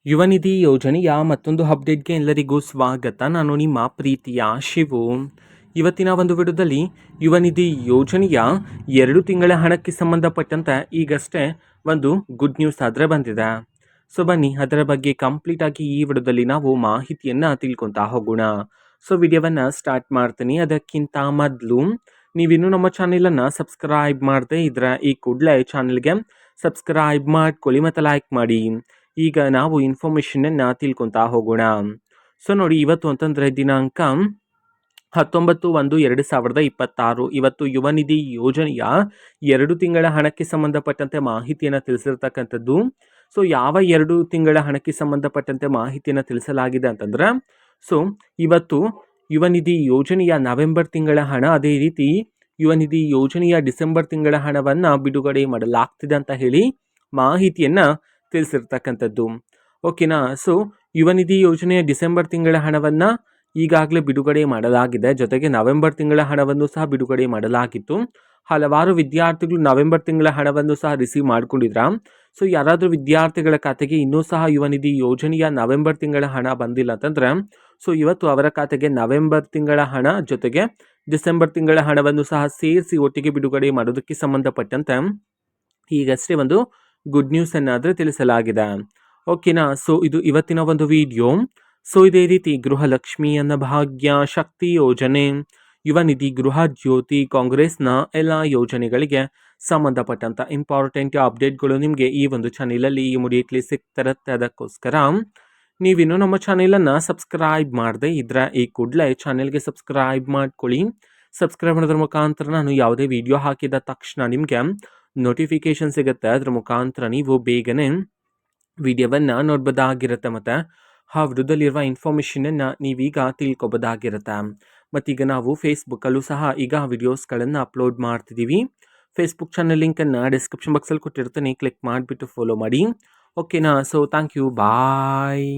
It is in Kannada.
ಯುವ ನಿಧಿ ಯೋಜನೆಯ ಮತ್ತೊಂದು ಅಪ್ಡೇಟ್ಗೆ ಎಲ್ಲರಿಗೂ ಸ್ವಾಗತ. ನಾನು ನಿಮ್ಮ ಪ್ರೀತಿಯ ಶಿವು. ಇವತ್ತಿನ ಒಂದು ವಿಡಿಯೋದಲ್ಲಿ ಯುವ ನಿಧಿ ಯೋಜನೆಯ 2 ತಿಂಗಳ ಹಣಕ್ಕೆ ಸಂಬಂಧಪಟ್ಟಂತೆ ಈಗಷ್ಟೇ ಒಂದು ಗುಡ್ ನ್ಯೂಸ್ ಆದರೆ ಬಂದಿದೆ. ಸೊ ಬನ್ನಿ ಅದರ ಬಗ್ಗೆ ಕಂಪ್ಲೀಟ್ ಆಗಿ ಈ ವಿಡಿಯೋದಲ್ಲಿ ನಾವು ಮಾಹಿತಿಯನ್ನು ತಿಳ್ಕೊತಾ ಹೋಗೋಣ. ಸೊ ವಿಡಿಯೋವನ್ನು ಸ್ಟಾರ್ಟ್ ಮಾಡ್ತೀನಿ. ಅದಕ್ಕಿಂತ ಮೊದಲು ನೀವಿನ್ನೂ ನಮ್ಮ ಚಾನೆಲನ್ನು ಸಬ್ಸ್ಕ್ರೈಬ್ ಮಾಡದೆ ಇದ್ರೆ ಈ ಕೂಡಲೇ ಚಾನೆಲ್ಗೆ ಸಬ್ಸ್ಕ್ರೈಬ್ ಮಾಡ್ಕೊಳ್ಳಿ ಮತ್ತು ಲೈಕ್ ಮಾಡಿ. ಈಗ ನಾವು ಇನ್ಫಾರ್ಮೇಷನನ್ನು ತಿಳ್ಕೊತಾ ಹೋಗೋಣ. ಸೊ ನೋಡಿ, ಇವತ್ತು ಅಂತಂದರೆ ದಿನಾಂಕ 19/1/2026 ಇವತ್ತು ಯುವ ನಿಧಿ ಯೋಜನೆಯ 2 ತಿಂಗಳ ಹಣಕ್ಕೆ ಸಂಬಂಧಪಟ್ಟಂತೆ ಮಾಹಿತಿಯನ್ನು ತಿಳಿಸಿರ್ತಕ್ಕಂಥದ್ದು. ಸೊ ಯಾವ 2 ತಿಂಗಳ ಹಣಕ್ಕೆ ಸಂಬಂಧಪಟ್ಟಂತೆ ಮಾಹಿತಿಯನ್ನು ತಿಳಿಸಲಾಗಿದೆ ಅಂತಂದ್ರೆ, ಸೊ ಇವತ್ತು ಯುವ ನಿಧಿ ಯೋಜನೆಯ ನವೆಂಬರ್ ತಿಂಗಳ ಹಣ, ಅದೇ ರೀತಿ ಯುವ ನಿಧಿ ಯೋಜನೆಯ ಡಿಸೆಂಬರ್ ತಿಂಗಳ ಹಣವನ್ನು ಬಿಡುಗಡೆ ಮಾಡಲಾಗ್ತಿದೆ ಅಂತ ಹೇಳಿ ಮಾಹಿತಿಯನ್ನು ತಿಳಿಸಿರ್ತಕ್ಕಂಥದ್ದು. ಓಕೆನಾ. ಸೊ ಯುವ ನಿಧಿ ಯೋಜನೆಯ ಡಿಸೆಂಬರ್ ತಿಂಗಳ ಹಣವನ್ನು ಈಗಾಗಲೇ ಬಿಡುಗಡೆ ಮಾಡಲಾಗಿದೆ. ಜೊತೆಗೆ ನವೆಂಬರ್ ತಿಂಗಳ ಹಣವನ್ನು ಸಹ ಬಿಡುಗಡೆ ಮಾಡಲಾಗಿತ್ತು. ಹಲವಾರು ವಿದ್ಯಾರ್ಥಿಗಳು ನವೆಂಬರ್ ತಿಂಗಳ ಹಣವನ್ನು ಸಹ ರಿಸೀವ್ ಮಾಡ್ಕೊಂಡಿದ್ರ. ಸೊ ಯಾರಾದರೂ ವಿದ್ಯಾರ್ಥಿಗಳ ಖಾತೆಗೆ ಇನ್ನೂ ಸಹ ಯುವ ನಿಧಿ ಯೋಜನೆಯ ನವೆಂಬರ್ ತಿಂಗಳ ಹಣ ಬಂದಿಲ್ಲ ಅಂತಂದ್ರೆ, ಸೊ ಇವತ್ತು ಅವರ ಖಾತೆಗೆ ನವೆಂಬರ್ ತಿಂಗಳ ಹಣ ಜೊತೆಗೆ ಡಿಸೆಂಬರ್ ತಿಂಗಳ ಹಣವನ್ನು ಸಹ ಸೇರಿಸಿ ಒಟ್ಟಿಗೆ ಬಿಡುಗಡೆ ಮಾಡೋದಕ್ಕೆ ಸಂಬಂಧಪಟ್ಟಂತೆ ಈಗಷ್ಟೇ ಒಂದು ಗುಡ್ ನ್ಯೂಸ್ ಅನ್ನಾದರೆ ತಿಳಿಸಲಾಗಿದೆ. ಓಕೆನಾ. ಸೊ ಇದು ಇವತ್ತಿನ ಒಂದು ವಿಡಿಯೋ. ಸೊ ಇದೇ ರೀತಿ ಗೃಹಲಕ್ಷ್ಮಿ, ಅನ್ನಭಾಗ್ಯ, ಶಕ್ತಿ ಯೋಜನೆ, ಯುವ ನಿಧಿ, ಗೃಹ ಜ್ಯೋತಿ, ಕಾಂಗ್ರೆಸ್ನ ಎಲ್ಲ ಯೋಜನೆಗಳಿಗೆ ಸಂಬಂಧಪಟ್ಟಂಥ ಇಂಪಾರ್ಟೆಂಟ್ ಅಪ್ಡೇಟ್ಗಳು ನಿಮಗೆ ಈ ಒಂದು ಚಾನೆಲಲ್ಲಿ ಇಮಿಡಿಯೇಟ್ಲಿ ಸಿಗ್ತಿರುತ್ತೆ. ಅದಕ್ಕೋಸ್ಕರ ನೀವಿನ್ನೂ ನಮ್ಮ ಚಾನೆಲನ್ನು ಸಬ್ಸ್ಕ್ರೈಬ್ ಮಾಡದೆ ಇದ್ರೆ ಈ ಕೂಡಲೇ ಚಾನೆಲ್ಗೆ ಸಬ್ಸ್ಕ್ರೈಬ್ ಮಾಡ್ಕೊಳ್ಳಿ. ಸಬ್ಸ್ಕ್ರೈಬ್ ಮಾಡೋದ್ರ ಮುಖಾಂತರ ನಾನು ಯಾವುದೇ ವಿಡಿಯೋ ಹಾಕಿದ ತಕ್ಷಣ ನಿಮಗೆ ನೋಟಿಫಿಕೇಶನ್ ಸಿಗುತ್ತೆ. ಅದರ ಮುಖಾಂತರ ನೀವು ಬೇಗನೆ ವಿಡಿಯೋವನ್ನು ನೋಡ್ಬೋದಾಗಿರುತ್ತೆ ಮತ್ತು ಆ ವಿಡಿಯೋದಲ್ಲಿರುವ ಇನ್ಫಾರ್ಮೇಷನನ್ನು ನೀವೀಗ ತಿಳ್ಕೊಬೋದಾಗಿರುತ್ತೆ. ಮತ್ತೀಗ ನಾವು ಫೇಸ್ಬುಕ್ಕಲ್ಲೂ ಸಹ ಈಗ ವಿಡಿಯೋಸ್ಗಳನ್ನು ಅಪ್ಲೋಡ್ ಮಾಡ್ತಿದ್ದೀವಿ. ಫೇಸ್ಬುಕ್ ಚಾನಲ್ ಲಿಂಕನ್ನು ಡಿಸ್ಕ್ರಿಪ್ಷನ್ ಬಾಕ್ಸಲ್ಲಿ ಕೊಟ್ಟಿರ್ತೀನಿ, ಕ್ಲಿಕ್ ಮಾಡಿಬಿಟ್ಟು ಫಾಲೋ ಮಾಡಿ. ಓಕೆನಾ. So thank you, bye.